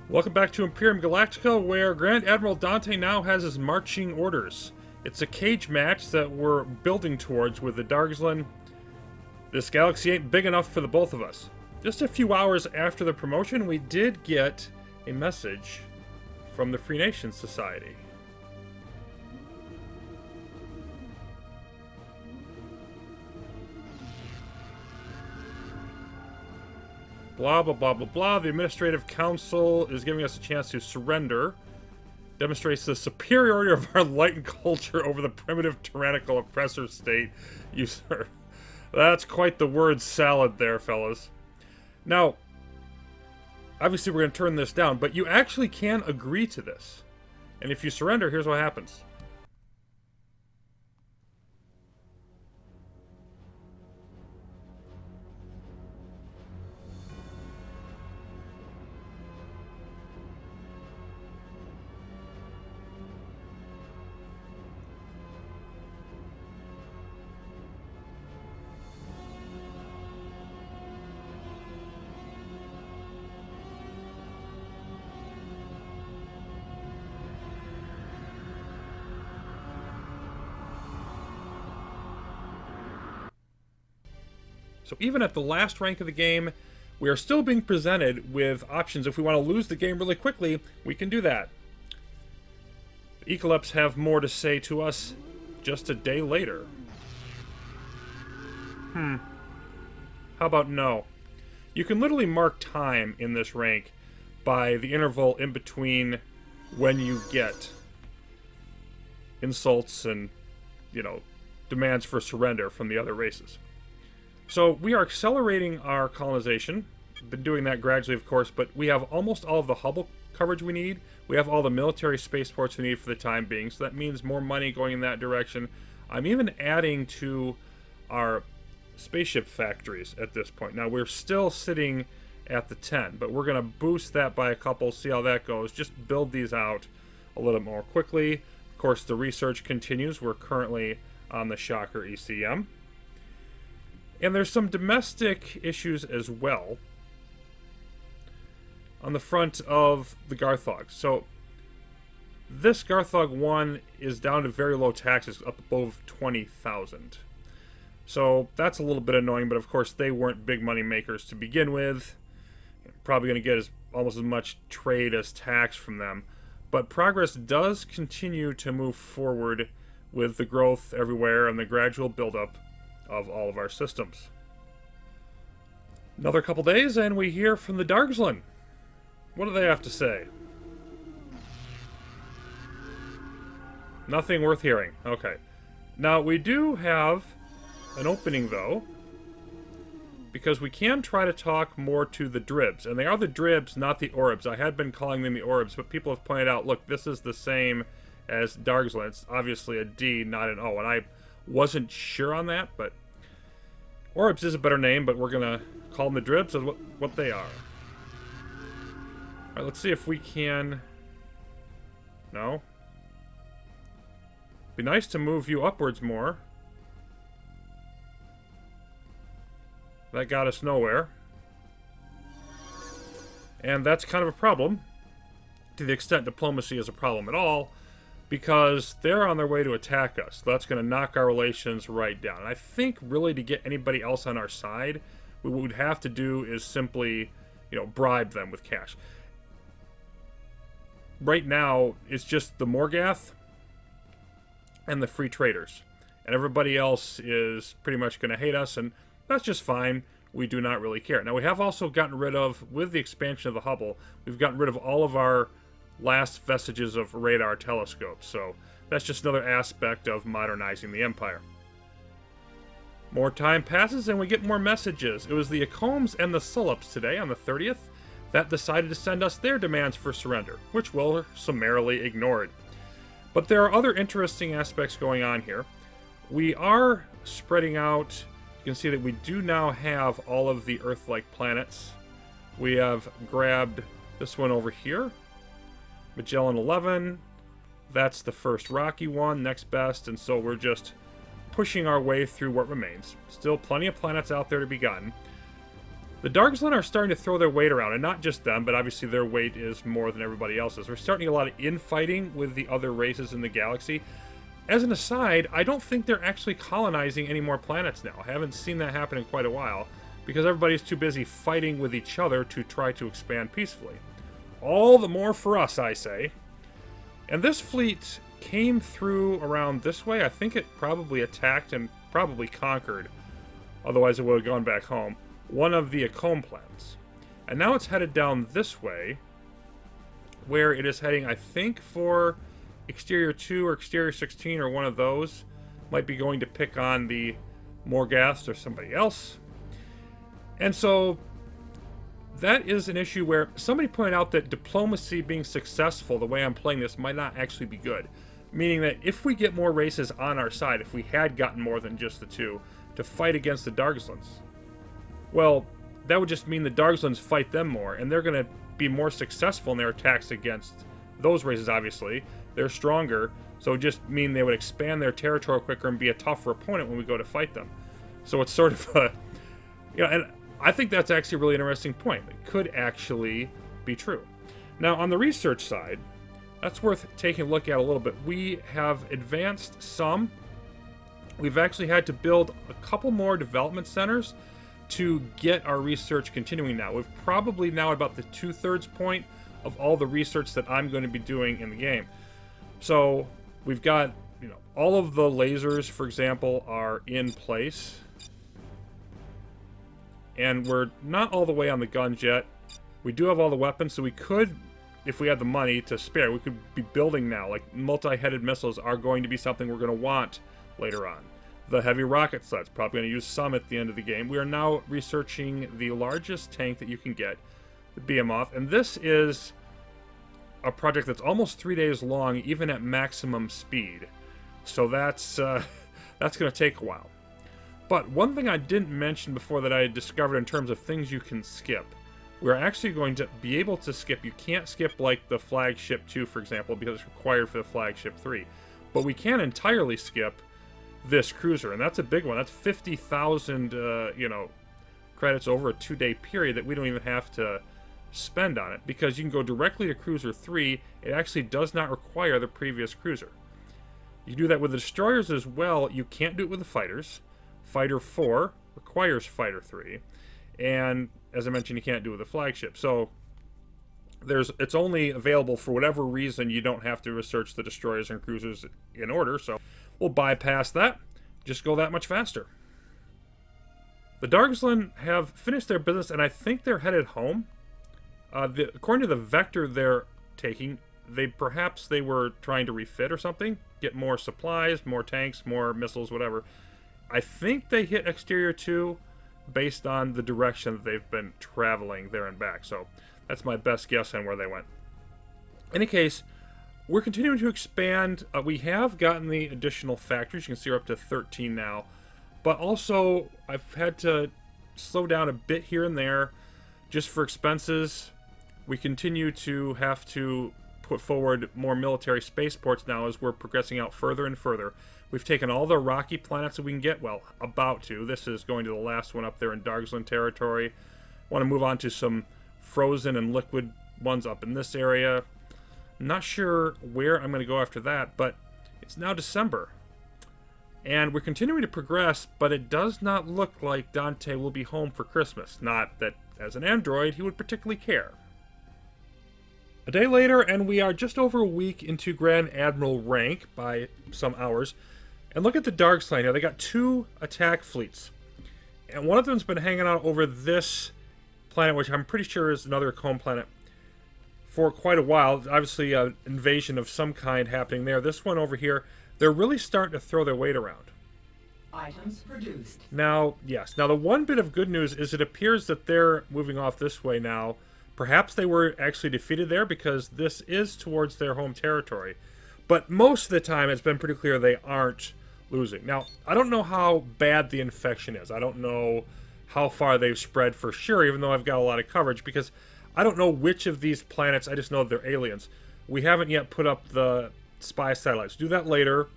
Welcome back to Imperium Galactica, where Grand Admiral Dante now has his marching orders. It's a cage match that we're building towards with the Dargslin. This galaxy ain't big enough for the both of us. Just a few hours after the promotion, we did get a message from the Free Nations Society. Blah, blah, blah, blah, blah. The Administrative Council is giving us a chance to surrender. Demonstrates the superiority of our enlightened culture over the primitive, tyrannical oppressor state you serve. That's quite the word salad there, fellas. Now, obviously we're going to turn this down, but you actually can agree to this. And if you surrender, here's what happens. So even at the last rank of the game, we are still being presented with options. If we want to lose the game really quickly, we can do that. The Eclipse have more to say to us just a day later. How about no? You can literally mark time in this rank by the interval in between when you get insults and, demands for surrender from the other races. So we are accelerating our colonization. Been doing that gradually, of course, but we have almost all of the Hubble coverage we need. We have all the military spaceports we need for the time being, so that means more money going in that direction. I'm even adding to our spaceship factories at this point. Now, we're still sitting at the 10, but we're going to boost that by a couple, see how that goes. Just build these out a little more quickly. Of course, the research continues. We're currently on the Shocker ECM. And there's some domestic issues as well on the front of the Garthog. So this Garthog 1 is down to very low taxes, up above 20,000. So that's a little bit annoying, but of course they weren't big money makers to begin with. Probably going to get almost as much trade as tax from them. But progress does continue to move forward with the growth everywhere and the gradual buildup of all of our systems. Another couple days and we hear from the Dargslin. What do they have to say? Nothing worth hearing. Okay. Now we do have an opening though, because we can try to talk more to the Dribs. And they are the Dribs, not the Orbs. I had been calling them the Orbs, but people have pointed out, look, this is the same as Dargslin. It's obviously a D, not an O. And I wasn't sure on that, but Orbs is a better name, but we're going to call them the Dribs as what they are. Alright, let's see if we can... No? Be nice to move you upwards more. That got us nowhere. And that's kind of a problem, to the extent diplomacy is a problem at all, because they're on their way to attack us. That's going to knock our relations right down. And I think really to get anybody else on our side, what we would have to do is simply, bribe them with cash. Right now, it's just the Morgath and the free traders. And everybody else is pretty much going to hate us, and that's just fine. We do not really care. Now, we have also gotten rid of, with the expansion of the Hubble, we've gotten rid of all of our last vestiges of radar telescopes, so that's just another aspect of modernizing the Empire. More time passes and we get more messages. It was the Acombs and the Sullups today, on the 30th, that decided to send us their demands for surrender, which were summarily ignored. But there are other interesting aspects going on here. We are spreading out. You can see that we do now have all of the Earth-like planets. We have grabbed this one over here, Magellan 11, that's the first rocky one, next best, and so we're just pushing our way through what remains. Still plenty of planets out there to be gotten. The Dargzlin are starting to throw their weight around, and not just them, but obviously their weight is more than everybody else's. We're starting a lot of infighting with the other races in the galaxy. As an aside, I don't think they're actually colonizing any more planets now. I haven't seen that happen in quite a while, because everybody's too busy fighting with each other to try to expand peacefully. All the more for us, I say. And this fleet came through around this way. I think it probably attacked and probably conquered, otherwise it would have gone back home, one of the Acomb planets. And now it's headed down this way, where it is heading, I think, for Exterior 2 or Exterior 16 or one of those. Might be going to pick on the Morgaths or somebody else. And so that is an issue where somebody pointed out that diplomacy being successful, the way I'm playing this, might not actually be good. Meaning that if we get more races on our side, if we had gotten more than just the two, to fight against the Dargzlins, well, that would just mean the Dargzlins fight them more, and they're going to be more successful in their attacks against those races, obviously. They're stronger, so it would just mean they would expand their territory quicker and be a tougher opponent when we go to fight them. So it's sort of a... and I think that's actually a really interesting point. It could actually be true. Now, on the research side, that's worth taking a look at a little bit. We have advanced some. We've actually had to build a couple more development centers to get our research continuing now. We've probably now about the 2/3 point of all the research that I'm going to be doing in the game. So we've got, all of the lasers, for example, are in place. And we're not all the way on the guns yet. We do have all the weapons, so we could, if we had the money to spare, we could be building now. Like, multi-headed missiles are going to be something we're going to want later on. The heavy rocket sleds, probably going to use some at the end of the game. We are now researching the largest tank that you can get, the Behemoth, and this is a project that's almost 3 days long, even at maximum speed. So that's going to take a while. But one thing I didn't mention before that I had discovered in terms of things you can skip, we're actually going to be able to skip. You can't skip like the Flagship 2, for example, because it's required for the Flagship 3. But we can entirely skip this cruiser, and that's a big one. That's 50,000, credits over a 2-day period that we don't even have to spend on it, because you can go directly to Cruiser 3. It actually does not require the previous cruiser. You do that with the destroyers as well. You can't do it with the fighters. Fighter 4 requires Fighter 3, and as I mentioned, you can't do it with the flagship. So it's only available for whatever reason. You don't have to research the destroyers and cruisers in order, so we'll bypass that. Just go that much faster. The Dargzlin have finished their business, and I think they're headed home. According to the vector they're taking, perhaps they were trying to refit or something, get more supplies, more tanks, more missiles, whatever. I think they hit Exterior 2 based on the direction that they've been traveling there and back. So that's my best guess on where they went. In any case, we're continuing to expand. We have gotten the additional factories. You can see we're up to 13 now. But also, I've had to slow down a bit here and there just for expenses. We continue to have to put forward more military spaceports now as we're progressing out further and further. We've taken all the rocky planets that we can get. Well, about to. This is going to the last one up there in Dargzlin territory. Want to move on to some frozen and liquid ones up in this area. Not sure where I'm going to go after that, but it's now December. And we're continuing to progress, but it does not look like Dante will be home for Christmas. Not that, as an android, he would particularly care. A day later, and we are just over a week into Grand Admiral rank by some hours. And look at the Dargzlin here. They got 2 attack fleets. And one of them's been hanging out over this planet, which I'm pretty sure is another Acomb planet, for quite a while. Obviously, an invasion of some kind happening there. This one over here, they're really starting to throw their weight around. Items produced. Now, yes. Now, the one bit of good news is it appears that they're moving off this way now. Perhaps they were actually defeated there because this is towards their home territory. But most of the time, it's been pretty clear they aren't losing. Now, I don't know how bad the infection is. I don't know how far they've spread for sure, even though I've got a lot of coverage, because I don't know which of these planets. I just know they're aliens. We haven't yet put up the spy satellites. Do that later,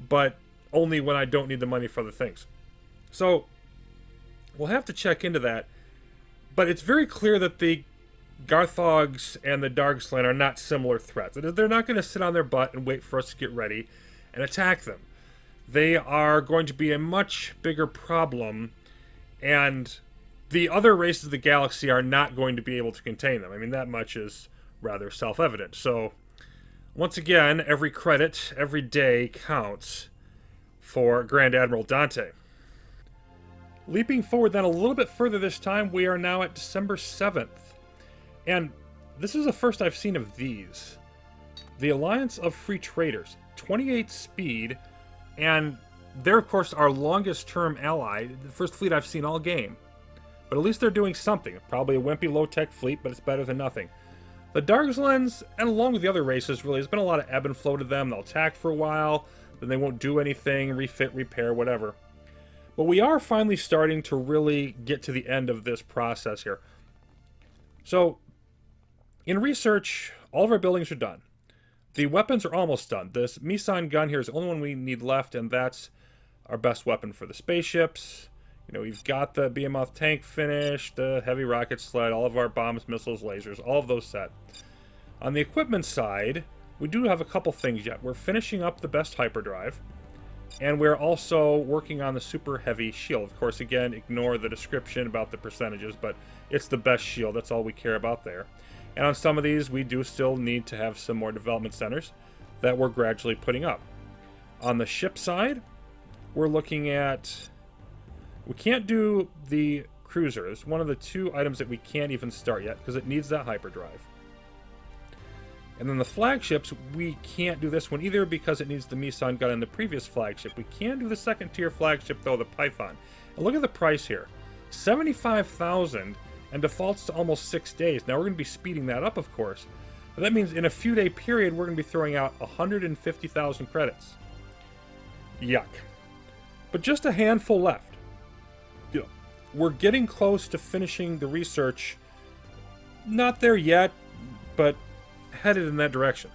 but only when I don't need the money for the things. So we'll have to check into that. But it's very clear that the Garthogs and the Darkslan are not similar threats. They're not going to sit on their butt and wait for us to get ready and attack them. They are going to be a much bigger problem, and the other races of the galaxy are not going to be able to contain them. I mean, that much is rather self-evident. So, once again, every credit, every day counts for Grand Admiral Dante. Leaping forward then a little bit further this time, we are now at December 7th. And this is the first I've seen of these. The Alliance of Free Traders, 28 speed, and they're, of course, our longest-term ally, the first fleet I've seen all game. But at least they're doing something. Probably a wimpy, low-tech fleet, but it's better than nothing. The Darkslans, and along with the other races, really, there's been a lot of ebb and flow to them. They'll attack for a while, then they won't do anything, refit, repair, whatever. But we are finally starting to really get to the end of this process here. So, in research, all of our buildings are done. The weapons are almost done. This Meson gun here is the only one we need left, and that's our best weapon for the spaceships. You know, we've got the behemoth tank finished, the heavy rocket sled, all of our bombs, missiles, lasers, all of those set. On the equipment side, we do have a couple things yet. We're finishing up the best hyperdrive, and we're also working on the super heavy shield. Of course, again, ignore the description about the percentages, but it's the best shield. That's all we care about there. And on some of these, we do still need to have some more development centers that we're gradually putting up. On the ship side, we're looking at... We can't do the cruiser. It's one of the two items that we can't even start yet because it needs that hyperdrive. And then the flagships, we can't do this one either because it needs the Meson gun in the previous flagship. We can do the second tier flagship though, the Python. And look at the price here. 75,000 and defaults to almost 6 days. Now we're going to be speeding that up, of course. But that means in a few day period, we're going to be throwing out 150,000 credits. Yuck. But just a handful left. You know, we're getting close to finishing the research. Not there yet, but headed in that direction.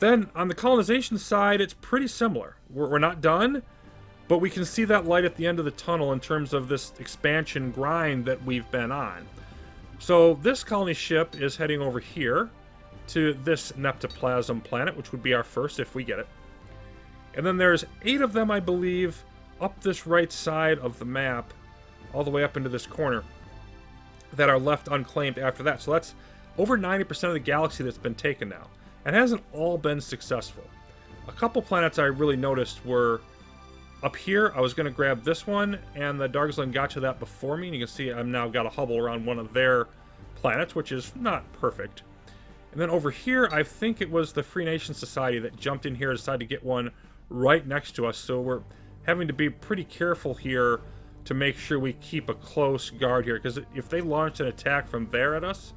Then on the colonization side, it's pretty similar. We're not done, but we can see that light at the end of the tunnel in terms of this expansion grind that we've been on. So this colony ship is heading over here to this Neptoplasm planet, which would be our first if we get it. And then there's 8 of them, I believe, up this right side of the map, all the way up into this corner, that are left unclaimed after that. So that's over 90% of the galaxy that's been taken now. It hasn't all been successful. A couple planets I really noticed were up here. I was going to grab this one, and the Darkslan got to that before me. And you can see I've now got a hubble around one of their planets, which is not perfect. And then over here, I think it was the Free Nation Society that jumped in here and decided to get one right next to us. So we're having to be pretty careful here to make sure we keep a close guard here. Because if they launched an attack from there at us,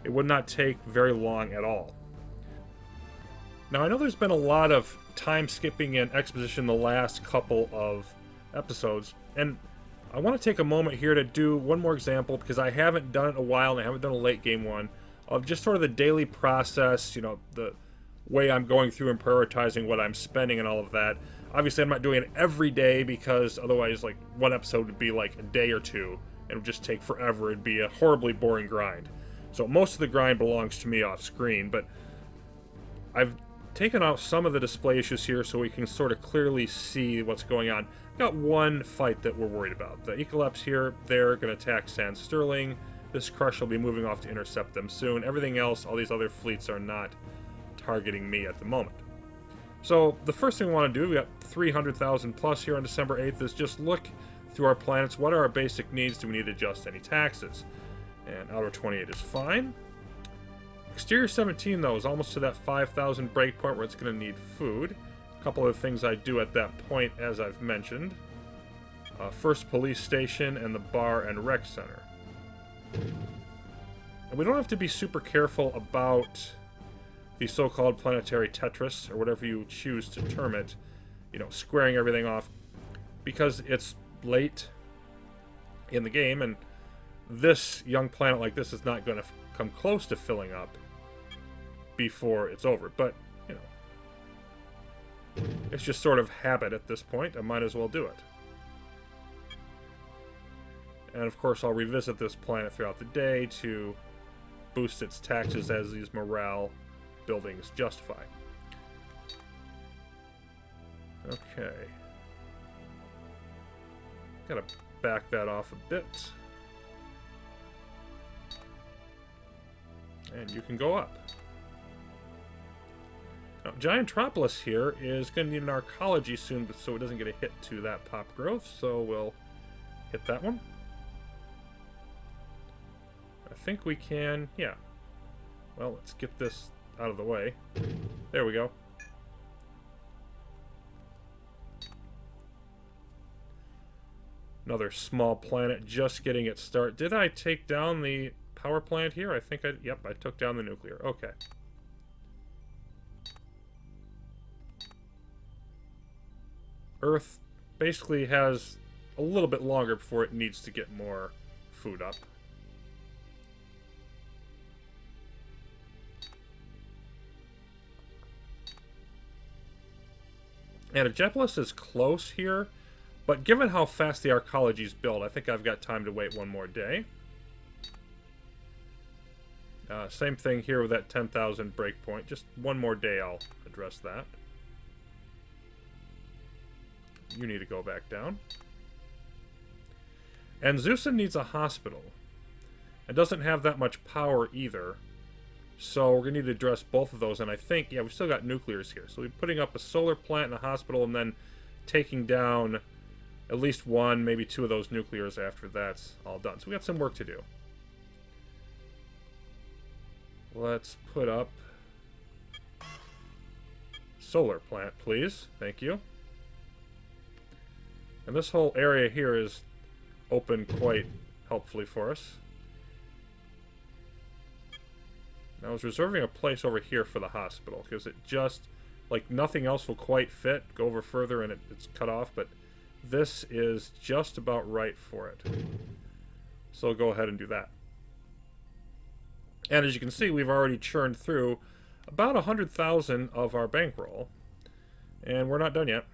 it would not take very long at all. Now, I know there's been a lot of time skipping and exposition the last couple of episodes, and I want to take a moment here to do one more example, because I haven't done it in a while, and I haven't done a late game one, of just sort of the daily process, you know, the way I'm going through and prioritizing what I'm spending and all of that. Obviously, I'm not doing it every day, because otherwise, like, one episode would be like a day or two, and it would just take forever. It'd be a horribly boring grind. So most of the grind belongs to me off screen, but I've taken out some of the display issues here so we can sort of clearly see what's going on. Got one fight that we're worried about. The Ecoleps here, they're going to attack Sand Sterling. This Crush will be moving off to intercept them soon. Everything else, all these other fleets are not targeting me at the moment. So the first thing we want to do, we got 300,000 plus here on December 8th, is just look through our planets. What are our basic needs? Do we need to adjust any taxes? And Outer 28 is fine. Exterior 17, though, is almost to that 5,000 breakpoint where it's going to need food. A couple of things I do at that point, as I've mentioned. First police station and the bar and rec center. And we don't have to be super careful about the so-called planetary Tetris, or whatever you choose to term it, you know, squaring everything off, because it's late in the game, and this young planet like this is not going to come close to filling up before it's over. But, you know, it's just sort of habit at this point. I might as well do it. And of course, I'll revisit this planet throughout the day to boost its taxes as these morale buildings justify. Okay. Gotta back that off a bit. And you can go up. Now, Giantropolis here is going to need an arcology soon, so it doesn't get a hit to that pop growth, so we'll hit that one. I think we can, yeah. Well, let's get this out of the way. There we go. Another small planet just getting its start. Did I take down the power plant here? I think yep, I took down the nuclear. Okay. Earth basically has a little bit longer before it needs to get more food up. And Agepolis is close here, but given how fast the arcologies build, I think I've got time to wait one more day. Same thing here with that 10,000 breakpoint. Just one more day I'll address that. You need to go back down. And Zeusa needs a hospital. It doesn't have that much power either. So we're going to need to address both of those. And I think, yeah, we've still got nuclears here. So we're putting up a solar plant and a hospital and then taking down at least one, maybe two of those nuclears after that's all done. So we got some work to do. Let's put up solar plant, please. Thank you. And this whole area here is open quite helpfully for us. Now I was reserving a place over here for the hospital because it just, like, nothing else will quite fit. Go over further and it's cut off, but this is just about right for it. So I'll go ahead and do that. And as you can see, we've already churned through about 100,000 of our bankroll. And we're not done yet.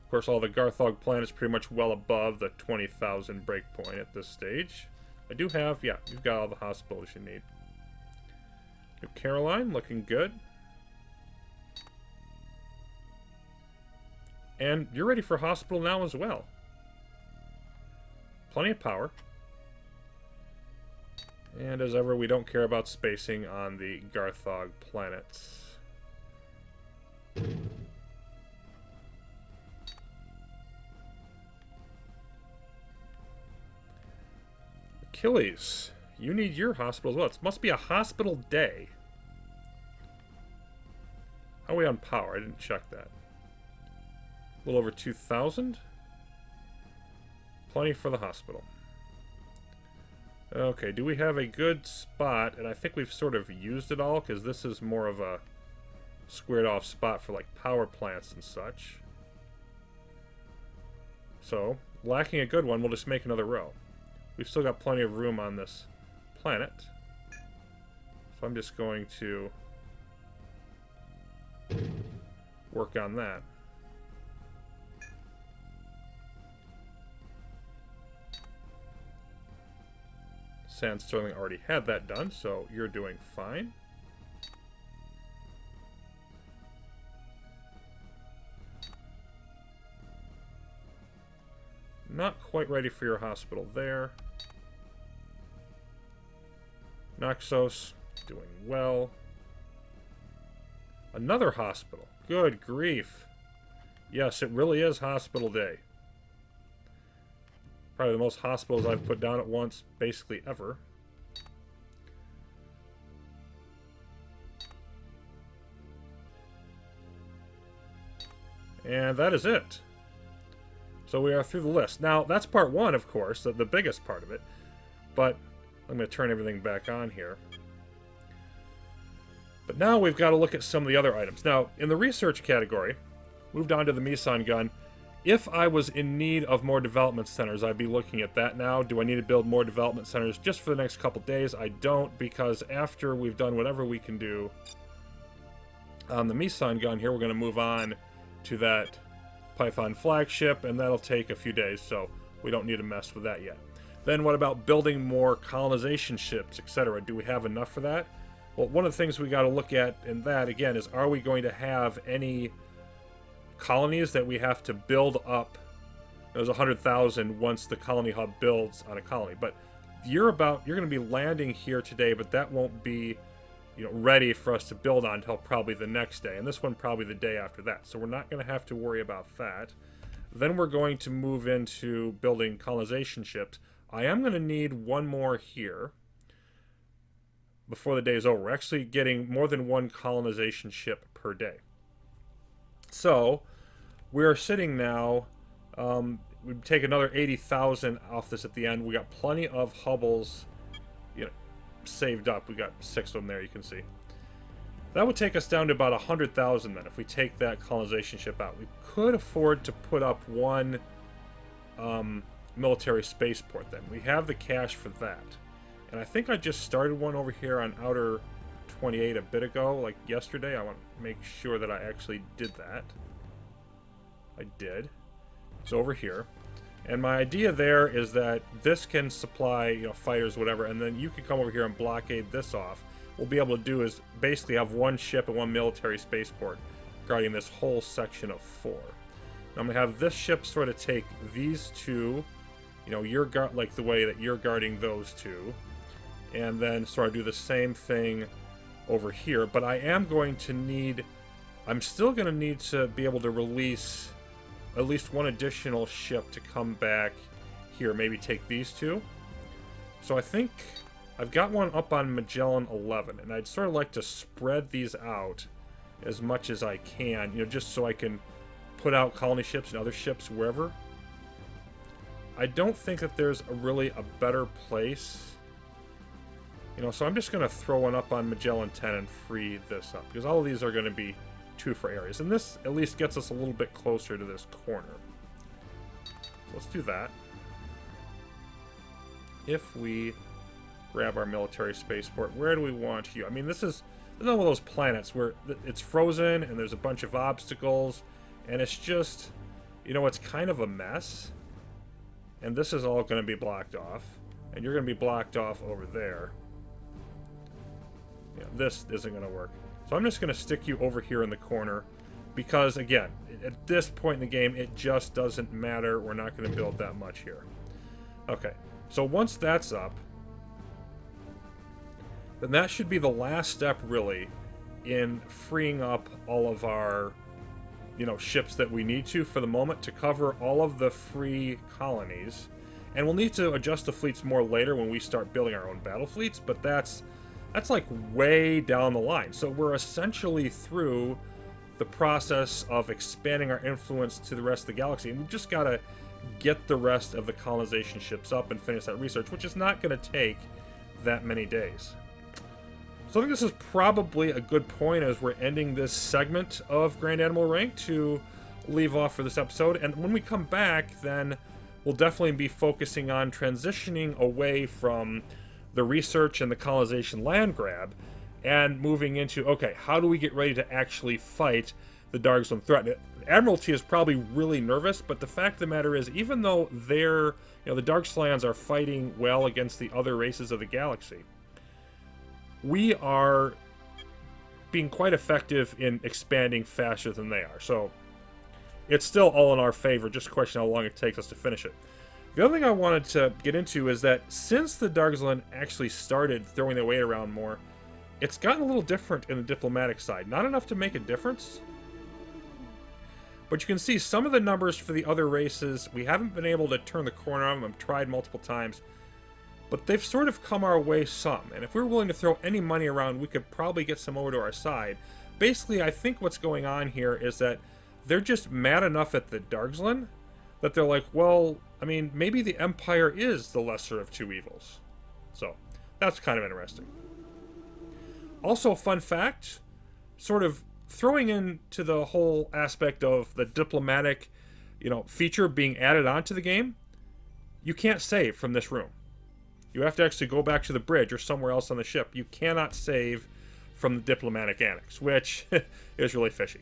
Of course, all the Garthog planets pretty much well above the 20,000 breakpoint at this stage. I do have, yeah, you've got all the hospitals you need. New Caroline, looking good. And you're ready for hospital now as well. Plenty of power. And as ever, we don't care about spacing on the Garthog planets. Achilles, you need your hospital as well. It must be a hospital day. How are we on power? I didn't check that. A little over 2,000. Plenty for the hospital. Okay, do we have a good spot? And I think we've sort of used it all, because this is more of a squared off spot for like power plants and such. So, lacking a good one, we'll just make another row. We've still got plenty of room on this planet. So I'm just going to work on that. Sand Sterling already had that done, so you're doing fine. Not quite ready for your hospital there. Naxos, doing well. Another hospital. Good grief. Yes, it really is hospital day. Probably the most hospitals I've put down at once, basically ever. And that is it. So we are through the list. Now, that's part one, of course, the biggest part of it. But I'm going to turn everything back on here. But now we've got to look at some of the other items. Now, in the research category, moved on to the Meson gun. If I was in need of more development centers, I'd be looking at that now. Do I need to build more development centers just for the next couple days? I don't, because after we've done whatever we can do On the Meson gun here, we're going to move on to that Python flagship, and that'll take a few days, so we don't need to mess with that yet. Then what about building more colonization ships, etc.? Do we have enough for that? Well, one of the things we got to look at in that, again, is are we going to have any colonies that we have to build up? There's 100,000 once the colony hub builds on a colony, but you're going to be landing here today, but that won't be ready for us to build on until probably the next day, and this one probably the day after that. So we're not going to have to worry about that. Then we're going to move into building colonization ships. I am going to need one more here before the day is over. We're actually getting more than one colonization ship per day. So we're sitting now, we'd take another 80,000 off this at the end. We got plenty of Hubbles saved up. We got 6 of them there, you can see. That would take us down to about 100,000 then if we take that colonization ship out. We could afford to put up one military spaceport then. We have the cash for that. And I think I just started one over here on Outer 28 a bit ago, like yesterday. I want to make sure that I actually did that. I did. It's over here. And my idea there is that this can supply, fighters, whatever, and then you can come over here and blockade this off. What we'll be able to do is basically have one ship and one military spaceport guarding this whole section of 4. Now I'm going to have this ship sort of take these two, like the way that you're guarding those two, and then sort of do the same thing over here. But I am going to need, I'm still going to need to be able to release at least one additional ship to come back here, maybe take these two. So I think I've got one up on Magellan 11, and I'd sort of like to spread these out as much as I can, just so I can put out colony ships and other ships wherever. I don't think that there's really a better place, so I'm just going to throw one up on Magellan 10 and free this up, because all of these are going to be 2 for areas, and this at least gets us a little bit closer to this corner. So let's do that. If we grab our military spaceport, where do we want you? I mean, this is one of those planets where it's frozen and there's a bunch of obstacles, and it's just, it's kind of a mess. And this is all going to be blocked off, and you're going to be blocked off over there. Yeah, this isn't going to work. So I'm just going to stick you over here in the corner because, again, at this point in the game, it just doesn't matter. We're not going to build that much here. Okay, so once that's up, then that should be the last step, really, in freeing up all of our, ships that we need to for the moment to cover all of the free colonies. And we'll need to adjust the fleets more later when we start building our own battle fleets, but that's like way down the line. So we're essentially through the process of expanding our influence to the rest of the galaxy, and we've just got to get the rest of the colonization ships up and finish that research, which is not going to take that many days. So I think this is probably a good point as we're ending this segment of Grand Admiral Rank to leave off for this episode. And when we come back, then we'll definitely be focusing on transitioning away from the research and the colonization land grab, and moving into, okay, how do we get ready to actually fight the Darkzone threat? Admiralty is probably really nervous, but the fact of the matter is, even though they're, the Darkslands are fighting well against the other races of the galaxy, we are being quite effective in expanding faster than they are. So it's still all in our favor, just a question how long it takes us to finish it. The other thing I wanted to get into is that since the Darkzone actually started throwing their weight around more, it's gotten a little different in the diplomatic side. Not enough to make a difference, but you can see some of the numbers for the other races. We haven't been able to turn the corner on them. I've tried multiple times, but they've sort of come our way some. And if we were willing to throw any money around, we could probably get some over to our side. Basically, I think what's going on here is that they're just mad enough at the Darkzone that they're like, well, I mean, maybe the Empire is the lesser of two evils. So, that's kind of interesting. Also, fun fact, sort of throwing into the whole aspect of the diplomatic, feature being added onto the game, you can't save from this room. You have to actually go back to the bridge or somewhere else on the ship. You cannot save from the Diplomatic Annex, which is really fishy.